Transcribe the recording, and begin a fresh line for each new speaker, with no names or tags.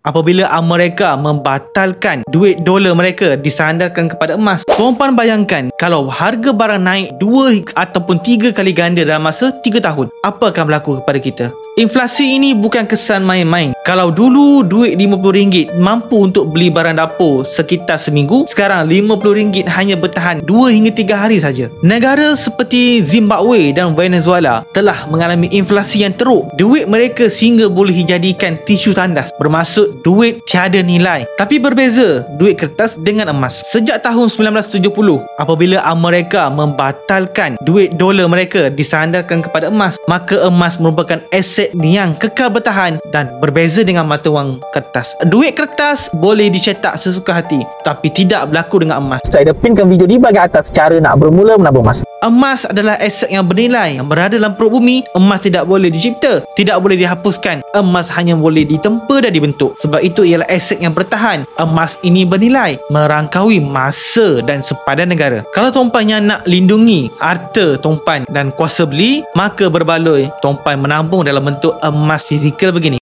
apabila mereka membatalkan duit dolar mereka disandarkan kepada emas. Tuan-puan bayangkan kalau harga barang naik 2 ataupun 3 kali ganda dalam masa 3 tahun, apa akan berlaku kepada kita? Inflasi ini bukan kesan main-main. Kalau dulu duit RM50 mampu untuk beli barang dapur sekitar seminggu, sekarang RM50 hanya bertahan 2 hingga 3 hari saja. Negara seperti Zimbabwe dan Venezuela telah mengalami inflasi yang teruk. Duit mereka sehingga boleh dijadikan tisu tandas, bermaksud duit tiada nilai. Tapi berbeza duit kertas dengan emas. Sejak tahun 1970, apabila mereka membatalkan duit dolar mereka disandarkan kepada emas, maka emas merupakan aset yang kekal bertahan dan berbeza dengan mata wang kertas. Duit kertas boleh dicetak sesuka hati, tapi tidak berlaku dengan emas.
Saya pinkan video di bahagian atas cara nak bermula menabung emas.
Emas adalah aset yang bernilai yang berada dalam perut bumi. Emas tidak boleh dicipta, tidak boleh dihapuskan. Emas hanya boleh ditempa dan dibentuk. Sebab itu ialah aset yang bertahan. Emas ini bernilai, merangkaui masa dan sepadan negara. Kalau tuan-puan yang nak lindungi harta tuan-puan dan kuasa beli, maka berbaloi tuan-puan menabung dalam bentuk emas fizikal begini.